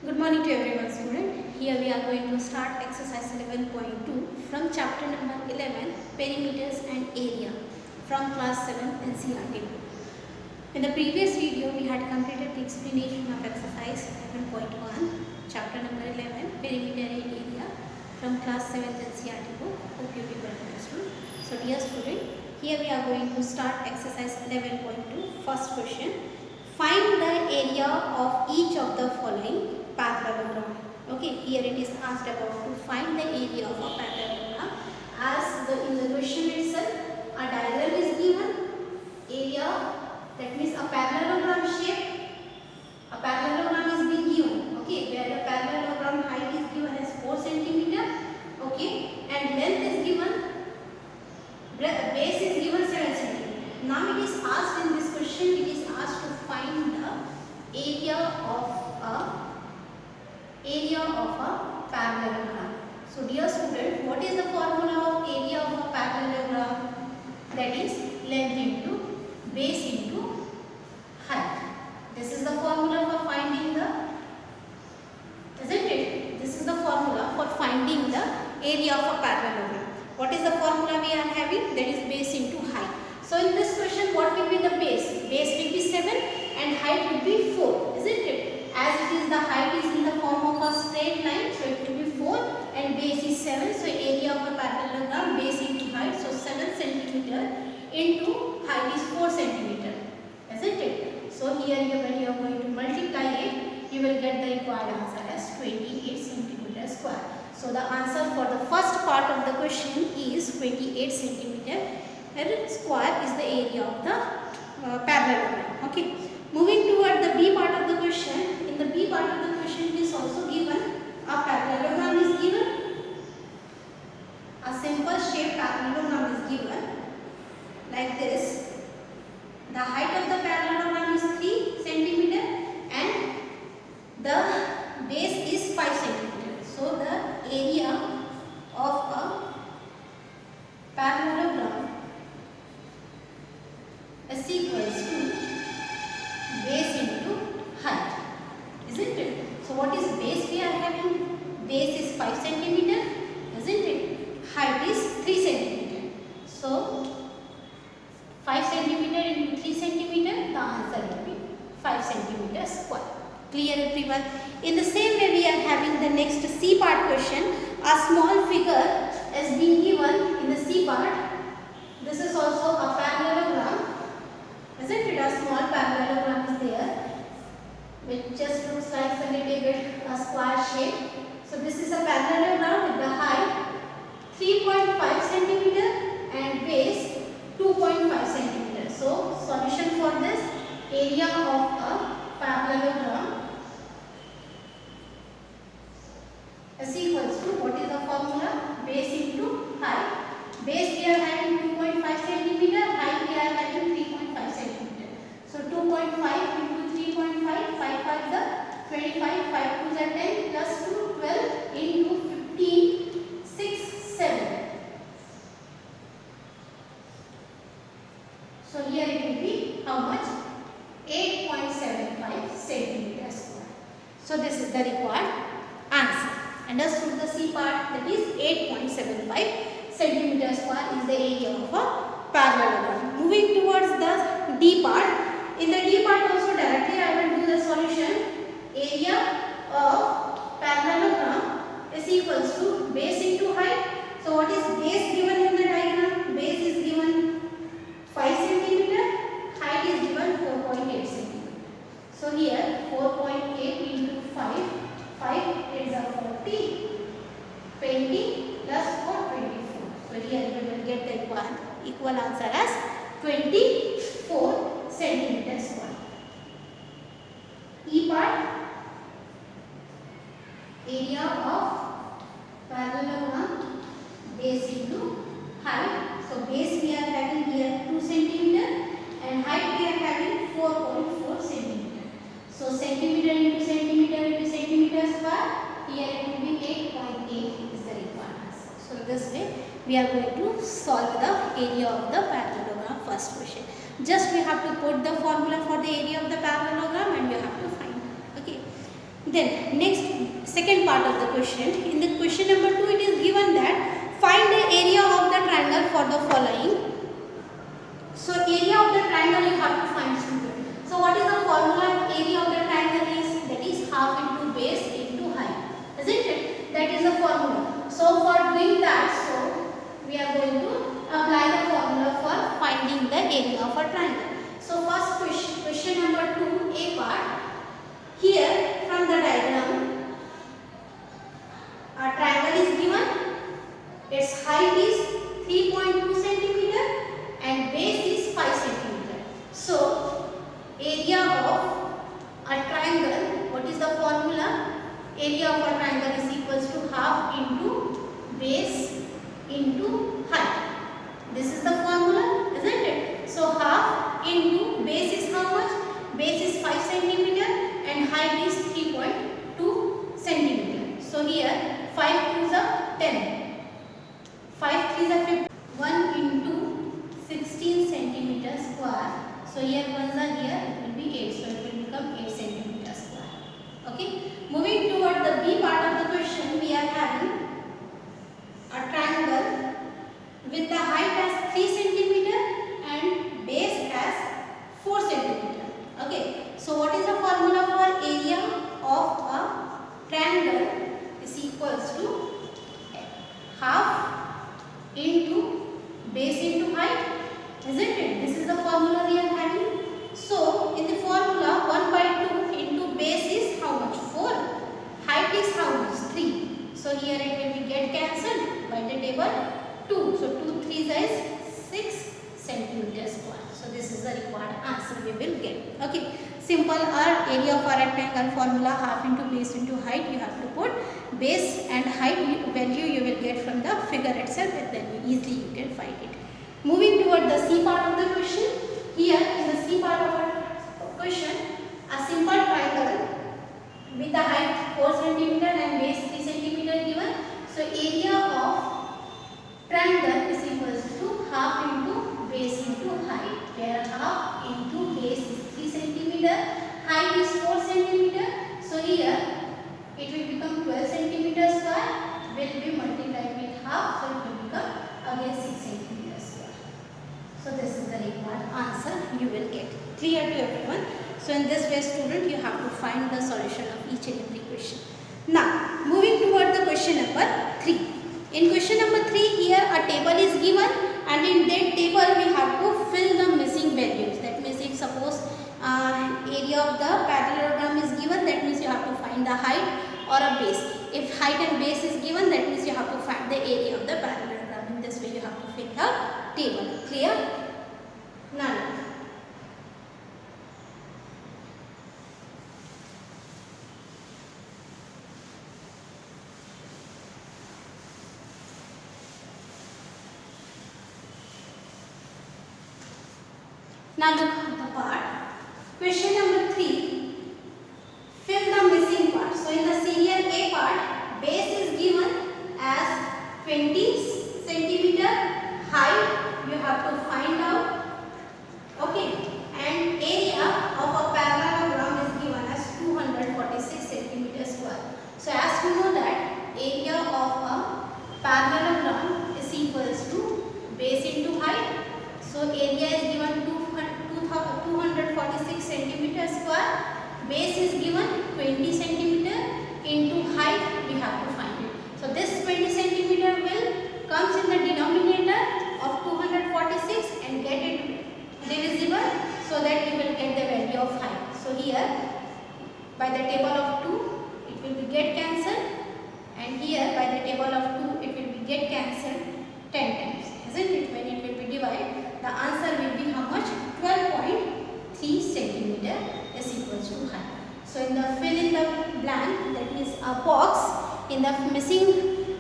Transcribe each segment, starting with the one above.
Good morning to everyone, student. Here we are going to start exercise 11.2 from chapter number 11, perimeters and area, from class 7 NCERT. In the previous video, we had completed the explanation of exercise 11.1, chapter number 11, perimeter and area, from class 7 NCERT book. Hope you people understood. So dear student, here we are going to start exercise 11.2. First question. Find the area of each of the following parallelogram. Okay, here it is asked about to find the area of a parallelogram. As in the question itself, a diagram is given, area, that means a parallelogram shape. A parallelogram is being given, okay, where the parallelogram height is given as 4 cm, okay, and length is given, base is given 7 cm. Now it is asked in this question, it is asked to find the area of a parallelogram. So dear student, what is the formula of area of a parallelogram? That is length into base into height. This is the formula for finding the, isn't it? This is the formula for finding the area of a parallelogram. What is the formula we are having? That is base into height. So in this question, what will be the base? Base will be 7 and height will be 4, isn't it? As it is, the height is in the form of a straight line, so it will be 4 and base is 7. So area of a parallelogram, base into height, so 7 cm into height is 4 cm, isn't it? So here when you are going to multiply it, you will get the required answer as 28 cm square. So the answer for the first part of the question is 28 cm square is the area of the parallelogram. Okay. Moving toward the B part of the question. In the B part of the question, it is also given a parallelogram is given. A simple shape parallelogram is given like this. The height of the parallelogram is 3 cm and the base is 5 cm. So the area of a parallelogram is equals to base into height, isn't it? So what is base we are having? Base is 5 cm, isn't it? Height is 3 cm. So 5 cm into 3 cm, the answer will be 5 cm square. Clear everyone? In the same way, we are having the next C part question. A small figure is being given in the C part. This is also a parallelogram, isn't it? A small parallelogram is there, which just looks like a little bit a square shape. So this is a parallelogram with the height 3.5 cm and base 2.5 cm. So solution for this, area of a parallelogram is equals to, what is the formula? Base into height. Base we are having 2.5 cm, height we are having 3.5 cm. So 2.5 into 3.5, 5 5 the 25, 5 2 is 10, plus 2, 12 into 15, 6, 7. So here it will be how much? 8.75 cm square. So this is the required answer. Understood the C part, that is 8.75 cm square is the area of a parallelogram. Moving towards the D part. In the D part also directly I will do the solution. Area of parallelogram is equals to base into height. So what is base given in the diagram? Base is given 5 cm, height is given 4.8 cm. So here 4.8 into 5, 5 is a 40, 20 plus 4, 24. So here we will get the equal answer as 24 cm square. E part, area of parallelogram, base into height. So base we are having here 2 cm and height we are having 4.4 cm. So centimeter into centimeter square, here it will be 8.8 is the required answer. So this way we are going to solve the area of the parallelogram first question. Just we have to put the formula for the area of the parallelogram and we have to find. Okay. Then next second part of the question. In the question number 2, it is given that find the area of the triangle for the following. So area of the triangle you have to find student. So what is the formula of area of the triangle is? That is half into base into height. Isn't it? That is the formula. So for doing that, so we are going to apply the formula for finding the area of a triangle. So first question number 2, A part. Here from the diagram, a triangle is given. Its height is 3.2 centimeter and base is 5 centimeter. So area of a triangle, what is the formula? Area of a triangle is equals to half into base into height. This is the formula, isn't it? So half into base is how much? Base is 5 centimeter and height is 3.2 centimeter. So here 5 2s are 10. 5 3s are 50. 1 into 16 centimeter square. So here 1s are here, it will be 8. So it will become 8 centimeter square. Okay. Moving toward the B part of the question, we are having a triangle with the height as 3 centimeter and base as 4 centimeter. Okay. So what is the formula for area of a triangle is equals to half into base into height, isn't it? This is the formula we are having. So in the formula 1 by 2 into base is how much? 4. Height is how much? 3. So here it will be get cancelled by the table 2. So 2 3s is 6 centimeter square. So this is the required answer we will get. Okay. Simple our area of a rectangle formula half into base into height. You have to put base and height value you will get from the figure itself, and then easily you can find it. Moving toward the C part of the question. Here in the C part of our question, a simple triangle with the height 4 cm and base 3 cm given. So area of triangle is equals to half into base into height, where half into base is 3 cm, height is 4 cm. So here it will become 12 cm square, will be multiplied with half, so it will become again 6 cm square. So this is the required answer you will get. Clear to everyone? So in this way student, you have to find the solution of each and every question. Now moving toward the question number 3. In question number 3, here a table is given, and in that table we have to fill the missing values. That means if suppose area of the parallelogram is given, that means you have to find the height or a base. If height and base is given, that means you have to find the area of the parallelogram. In this way you have to fill the table. Clear? Now look. Now look at the part. Question number 3. Fill the missing part. So in the serial A part, base is given as 20 centimeter. Height you have to find out. Okay. And area of a parallelogram is given as 246 centimeter square. So as we know that area of a parallelogram is equals to base into height. So area is given 246 centimeter square, base is given 20 centimeter, into height we have to find it. So this 20 centimeter will comes in the denominator of 246 and get it divisible, so that you will get the value of height. So here by the table of 2 it will be get cancelled, and here by the table of 2 it will be get cancelled 10 times, isn't it? When it will be divided, the answer will be how much? 12.3 centimeter is equals to height. So in the fill in the blank, that is a box, in the missing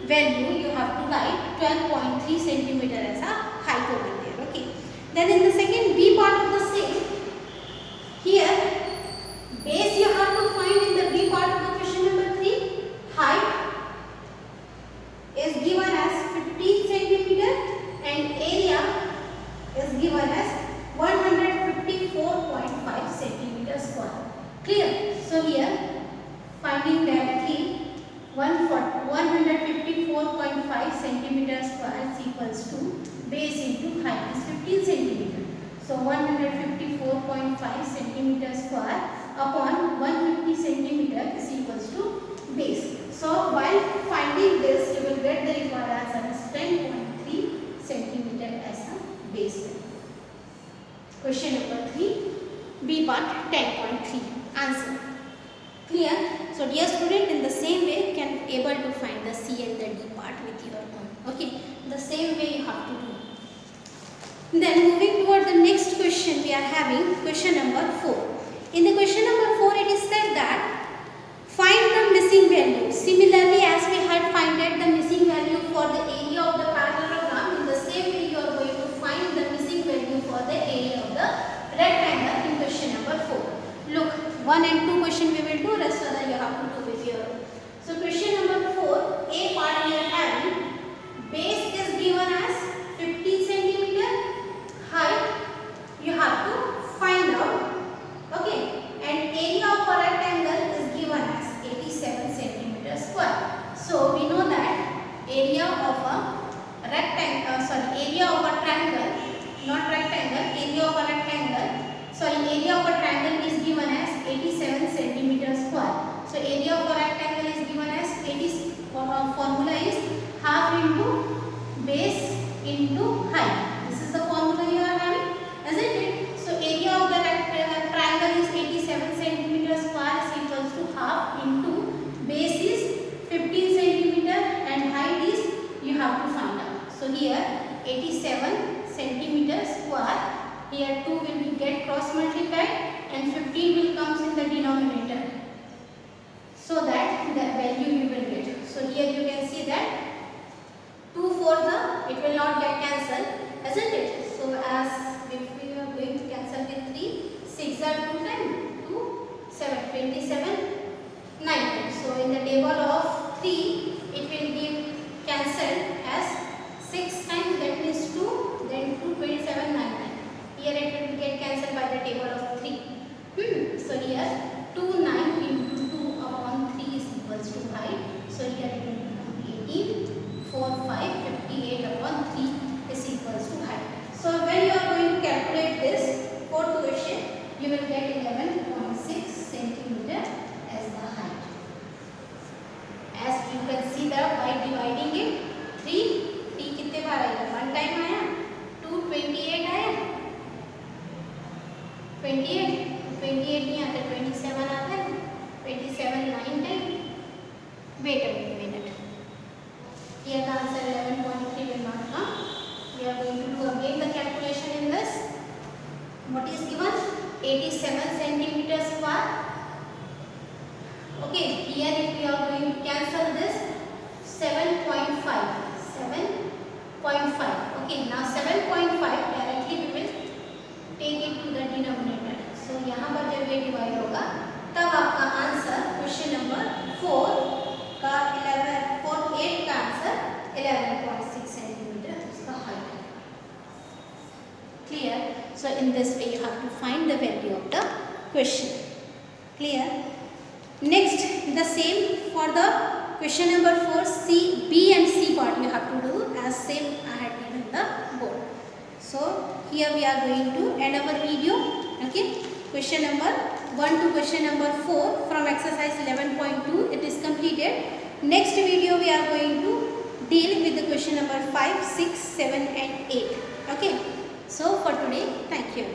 value you have to write 12.3 centimeter as a height over there. Okay. Then in the second B part of the same, here base you have to find in the B part of the question number 3. Height is given as 15 centimeter and area is given as 154.5 centimeter square. Clear? So here find finding directly 154.5 centimeter square is equals to base into height is 15 centimeter. So 154.5 centimeter square upon 150 centimeter is equals to base. So while finding this, you will get the required answer as 10.3 centimeter as a base. Question number 3, B part 10.3 answer. Clear? So dear student, in the same way you can able to find the C and the D part with your own. Okay, the same way you have to do. Then moving toward the next question, we are having question number 4. In the question number 4, it is said that find the missing value. Similarly, as we had finded the missing value for the area of the parallelogram, in the same way you are going to find the missing value for the area of the rectangle in question number 4. Look, 1 and 2 question we will do, rest of the you have to do with your own. So question number 4, A part we are having, base is given as 50 centimeter, height you have to find out, okay, and area of a rectangle is given as 87 centimeter square. So we know that area of a rectangle, area of a triangle, not rectangle, area of a rectangle, area of a triangle is given as 87 centimeter square. So area of a rectangle is given as formula is half into base into height. This is the formula you are having, isn't it? So area of the triangle is 87 centimeter square is equals to half into base is 15 centimeter and height is you have to find out. So here 87 centimeter square, here 2 will be get cross multiplied and 15 will comes in the denominator, so that the value you will get. So here you can see that 2 for the, it will not get cancelled, isn't it? So as if we are going to cancel with 3, 6 are 2 times, 2, 7, 27, 9. So in the table of 3, it will give cancelled as 6 times, that means 2, then 2, 27, 9 times. Here it will get cancelled by the table of 3. So here 2, 9 into 2 upon 3 is equals to 5. So here it will become 18, 4, 5, 58 upon 3 is equals to height. So when you are going to calculate this fourth question, you will get 11.6 centimeter as the height. As you can see that by dividing it, 3 कितने बार आएगा? 1 time आया, 2 28 आया, 28 नहीं आता, 27 आता है, 27 9 time. Wait a minute. Here the answer 11.3 will not come. We are going to do again the calculation in this. What is given? 87 centimeter square. Okay, here if we are going to cancel this, 7.5. 7.5. Okay, now 7.5 directly we will take it to the denominator. So यहाँ पर जब ये divide होगा तब आपका answer question number 4 का 8 का answer 11.6 centimetre उसका हाइट है. Clear? So in this way you have to find the value of the question. Clear? Next, the same for the question number 4, C, B and C part you have to do as same I had given the board. So here we are going to end our video. Okay, question number 1 to question number 4 from exercise 11.2 it is completed. Next video we are going to deal with the question number 5, 6, 7 and 8. Okay, so for today, thank you.